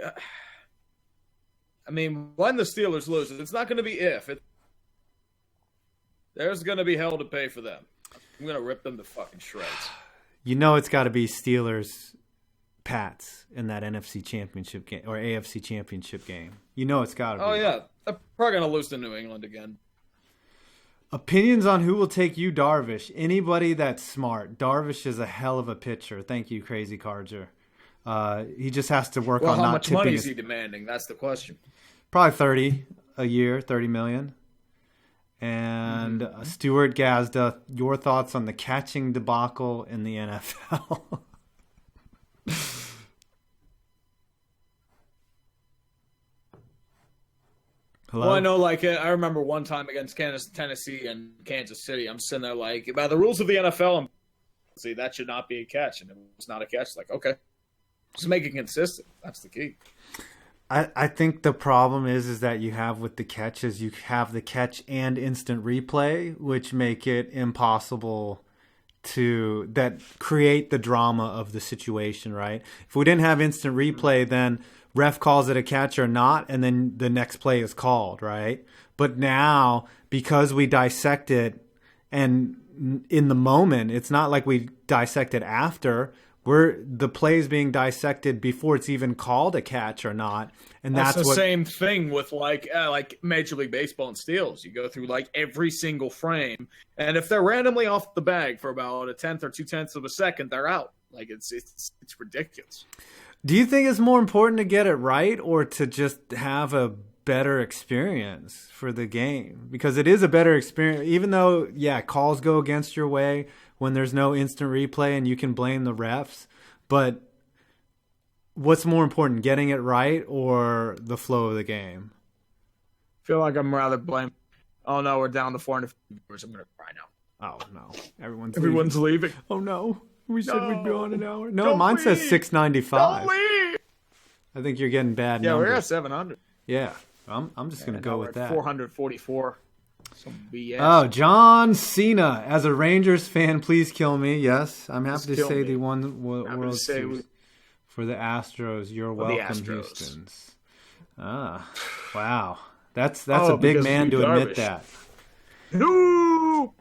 when the Steelers lose, it's not going to be if. There's going to be hell to pay for them. I'm going to rip them to fucking shreds. You know it's got to be Steelers, Pats in that NFC Championship game or AFC Championship game. You know it's got to be. Oh, yeah. They're probably going to lose to New England again. Opinions on who will take you, Darvish. Anybody that's smart. Darvish is a hell of a pitcher. Thank you, Crazy Carger. He just has to work on not tipping. How much money is he demanding? That's the question. Probably 30 a year, 30 million. And Stuart Gazda, your thoughts on the catching debacle in the NFL? Hello? Well, I know, I remember one time against Tennessee and Kansas City, I'm sitting there by the rules of the NFL, that should not be a catch, and it was not a catch. Okay. Just make it consistent. That's the key. I think the problem is that you have with the catches, you have the catch and instant replay, which make it impossible that create the drama of the situation, right? If we didn't have instant replay, then ref calls it a catch or not, and then the next play is called, right? But now, because we dissect it and in the moment, it's not like we dissect it after. The play is being dissected before it's even called a catch or not, and that's the same thing with like Major League Baseball and steals. You go through like every single frame, and if they're randomly off the bag for about 1/10 or 2/10 of a second, they're out. Like it's ridiculous. Do you think it's more important to get it right or to just have a better experience for the game? Because it is a better experience, even though calls go against your way when there's no instant replay and you can blame the refs. But what's more important, getting it right or the flow of the game? I feel like I'm rather blame. Oh no, we're down to 400 viewers. I'm gonna cry now. Oh no, everyone's leaving. Oh no, we said we'd be on an hour. No, mine says 695. I think you're getting bad numbers. We're at 700. Yeah, I'm just gonna go with that. 444. Some BS. Oh, John Cena. As a Rangers fan, please kill me. Yes, I'm happy to say the one World Series for the Astros. You're welcome, Houston's. Wow. That's a big man to admit that. No.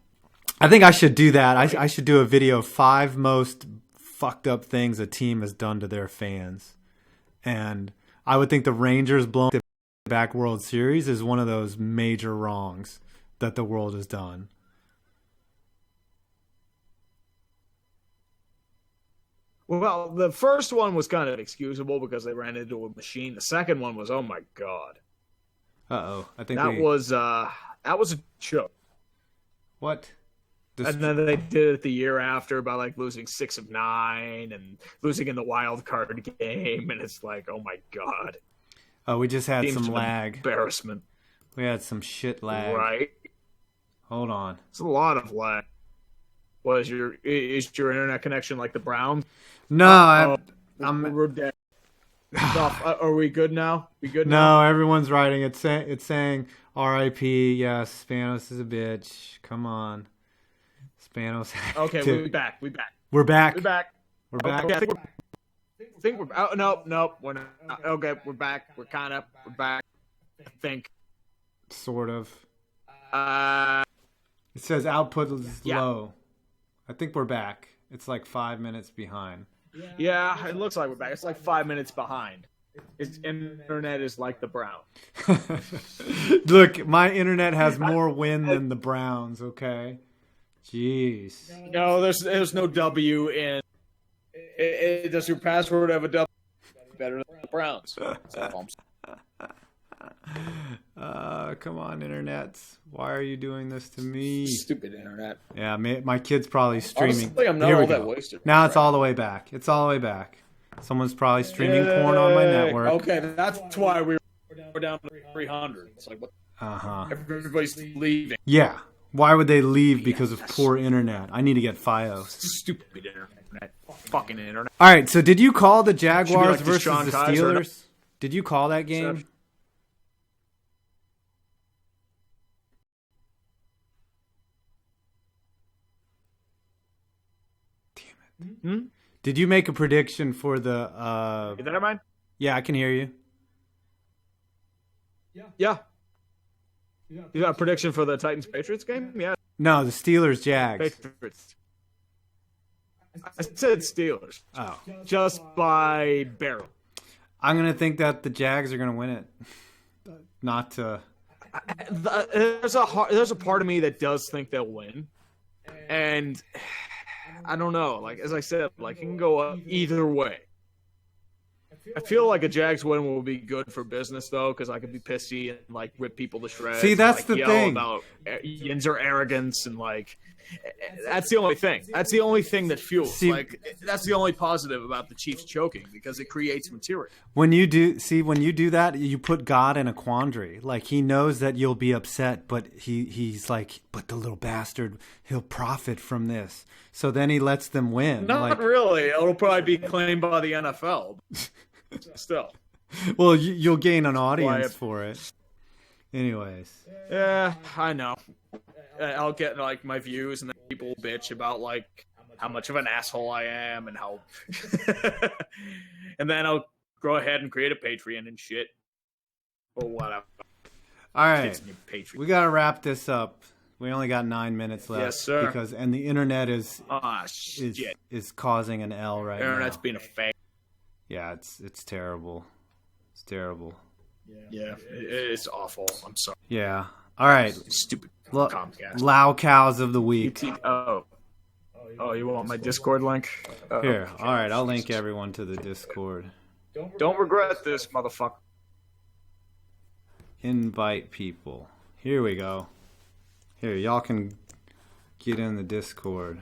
I think I should do that. I should do a video of 5 most fucked up things a team has done to their fans. And I would think the Rangers blowing the back World Series is one of those major wrongs that the world has done. Well, the first one was kind of excusable because they ran into a machine. The second one was, oh my god. Uh-oh. I think that was a joke. What? And then they did it the year after by like losing 6 of 9 and losing in the wild card game, and it's like, oh my god. Oh, we just had some lag. Embarrassment. We had some shit lag. Right. Hold on. It's a lot of lag. Is your internet connection like the Browns? No, we're dead. Are we good now? We good now? No, everyone's writing. It's saying R.I.P. Yes, Spanos is a bitch. Come on, Spanos. Okay, we're back. We're back. We're back. Okay, I think we're. Oh, no, we're not. Okay, we're back. We're back. I think. Sort of. It says output is low. I think we're back. It's like 5 minutes behind. Yeah, it looks like we're back. It's like 5 minutes behind. Its internet is like the Browns. Look, my internet has more wind than the Browns, okay? Jeez. No, there's no W in... Does your password have a W? Better than the Browns. Come on, internet. Why are you doing this to me? Stupid internet. Yeah, my kid's probably streaming. Honestly, I'm not all that wasted. Now it's all the way back. It's all the way back. Someone's probably streaming porn on my network. Okay, that's why we're down to 300. It's like, what? Everybody's leaving. Yeah. Why would they leave because of poor internet? I need to get Fios. Stupid internet. Fucking internet. All right, so did you call the Jaguars like versus the Steelers? No? Did you call that game? Hmm? Did you make a prediction for the... Is that mine? Yeah, I can hear you. Yeah. You got a prediction for the Titans-Patriots game? Yeah. No, the Steelers-Jags. Patriots. I said Steelers. Oh. Just by barrel. I'm going to think that the Jags are going to win it. Not to... There's a part of me that does think they'll win. And... I don't know. Like, as I said, like, it can go either way. I feel like a Jags win will be good for business, though, because I could be pissy and, like, rip people to shreds. See, that's and, the yell thing. About Yinzer arrogance and, like, That's the only thing. That's the only thing that fuels. See, that's the only positive about the Chiefs choking, because it creates material. When you do that, you put God in a quandary. Like, he knows that you'll be upset, but he's like, but the little bastard, he'll profit from this. So then he lets them win. Not really. It'll probably be claimed by the NFL. Still. Well, you'll gain an audience for it. Anyways. Yeah, I know. I'll get like my views, and then people bitch about like how much of an asshole I am, and how, and then I'll go ahead and create a Patreon and shit, or whatever. All right, we gotta wrap this up. We only got 9 minutes left. Yes, sir. And the internet is shit. is causing an L right now. Internet's being a fake. Yeah, it's terrible. It's terrible. Yeah, it's awful. I'm sorry. Yeah. All right. Stupid Comcast. Low cows of the week. Oh, you want my Discord link? Here. All right, I'll link everyone to the Discord. Don't regret this, motherfucker. Invite people. Here we go. Here, y'all can get in the Discord.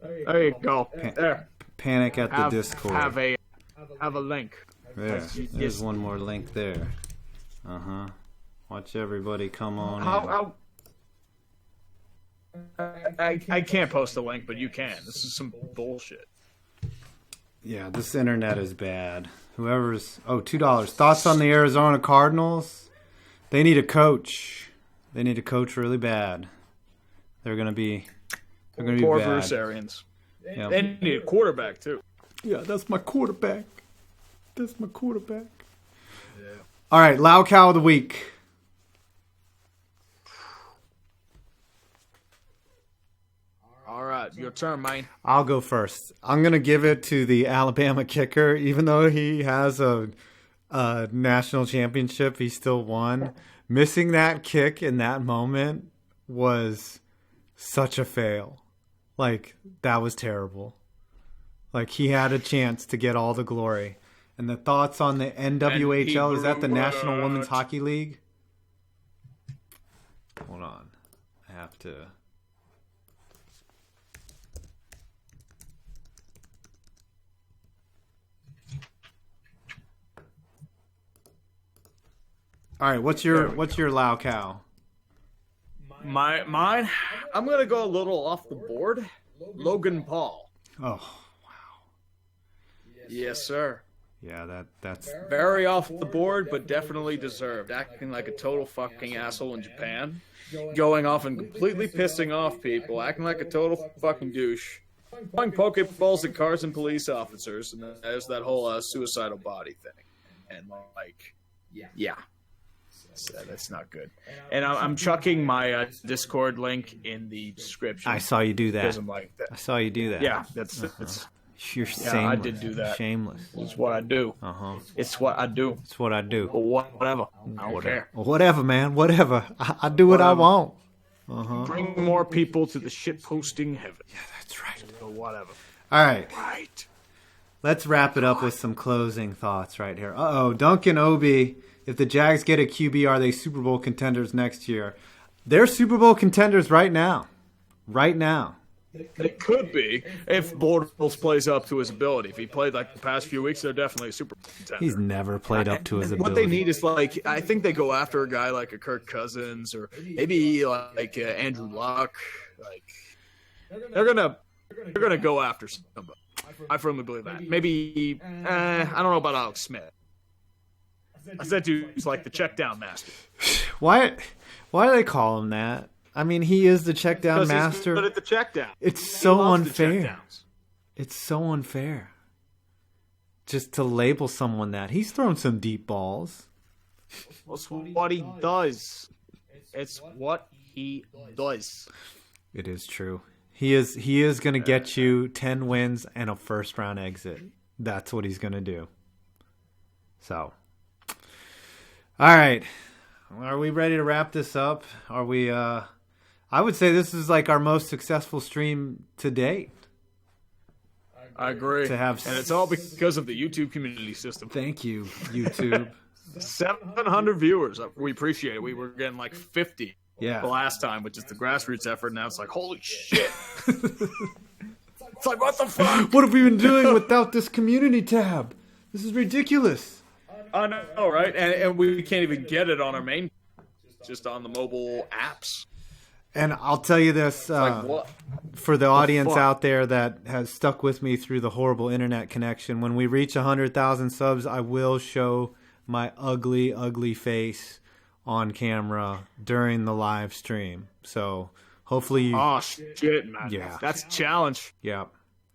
There you go. There. Panic at the Discord. Have a link. There's one more link there. Watch everybody come on in. I can't post a link, but you can. This is some bullshit. Yeah, this internet is bad. Whoever's... Oh, $2. Thoughts on the Arizona Cardinals? They need a coach. They need a coach really bad. They're going to be bad. Poor Bruce Arians. Yeah. They need a quarterback, too. Yeah, that's my quarterback. That's my quarterback. Yeah. All right, loud cow of the week. All right, your turn, man. I'll go first. I'm going to give it to the Alabama kicker. Even though he has a national championship, he still won. Missing that kick in that moment was such a fail. Like, that was terrible. Like, he had a chance to get all the glory. And the thoughts on the NWHL, is that the National Women's Hockey League? Hold on. I have to... All right, what's your loud cow? Mine, I'm going to go a little off the board. Logan Paul. Oh, wow. Yes, sir. Yeah, that's very off the board, but definitely deserved. Acting like a total fucking asshole in Japan. Going off and completely pissing off people. Acting like a total fucking douche. Throwing Pokeballs at cars and police officers. And there's that whole suicidal body thing. And like, yeah. That's not good. And I'm chucking my Discord link in the description. I saw you do that. Because I'm like that. I saw you do that. Yeah, that's You're shameless. I did do that. Shameless. It's what I do. It's what I do. It's what I do. Whatever. I don't care. Whatever, man. Whatever. I do what I want. Bring more people to the shit posting heaven. Yeah, that's right. Or whatever. All right. Right. Let's wrap it up with some closing thoughts right here. Duncan Obi. If the Jags get a QB, are they Super Bowl contenders next year? They're Super Bowl contenders right now. Right now. They could be if Bortles plays up to his ability. If he played like the past few weeks, they're definitely a Super Bowl contender. He's never played up to his ability. What they need is like, I think they go after a guy like a Kirk Cousins or maybe like Andrew Luck. Like they're gonna go after somebody. I firmly believe that. Maybe I don't know about Alex Smith. I said dude's like the check down master. Why do they call him that? I mean, he is the check down master. He's good at the check down. It's so unfair. It's so unfair. Just to label someone that. He's thrown some deep balls. That's what he does. It's what he does. It is true. He is going to get you 10 wins and a first round exit. That's what he's going to do. So, all right. Are we ready to wrap this up? Are we I would say this is like our most successful stream to date. I agree. And it's all because of the YouTube community system. Thank you, YouTube. 700 viewers. We appreciate it. We were getting like 50 Yeah. the last time, which is the grassroots effort. Now it's like, holy shit. It's like, what the fuck? What have we been doing without this community tab? This is ridiculous. I know, right? And we can't even get it on our main, just on the mobile apps. And I'll tell you this, Like, what? for the audience fuck? out there that has stuck with me through the horrible internet connection, when we reach 100,000 subs, I will show my ugly, ugly face on camera during the live stream. So hopefully you... Oh, shit, man. Yeah. That's a challenge. Yeah,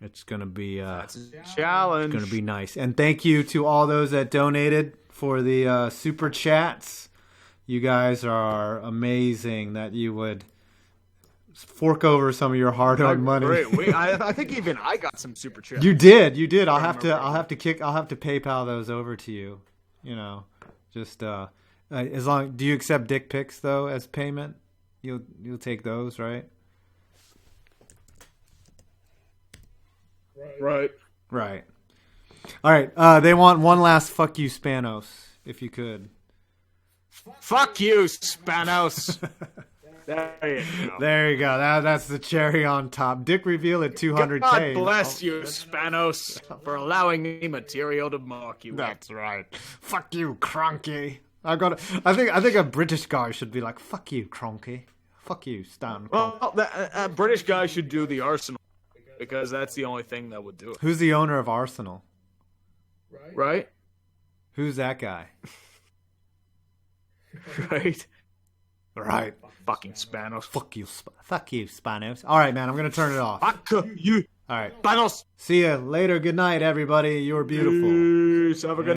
it's going to be... That's a challenge. Going to be nice. And thank you to all those that donated for the super chats. You guys are amazing that you would fork over some of your hard-earned money. Great. I think even I got some super chats. You did. I'll have to PayPal those over to you. You know, just as long. Do you accept dick pics though as payment? You'll take those, right? Right. Right. All right. They want one last fuck you, Spanos, if you could. Fuck you, Spanos. There you go. There you go. That's the cherry on top. Dick reveal at 200K. God bless you, Spanos, for allowing me material to mock you. That's right. Fuck you, Cronky. I think a British guy should be like, fuck you, Cronky. Fuck you, Stan. Well, a British guy should do the Arsenal, because that's the only thing that would do it. Who's the owner of Arsenal? Right? Who's that guy? Right? Right. Fucking Spanos. Fuck you, Spanos. All right, man. I'm gonna turn it off. Fuck you, All right. Spanos. See ya later. Good night, everybody. You're beautiful. Peace. Have a good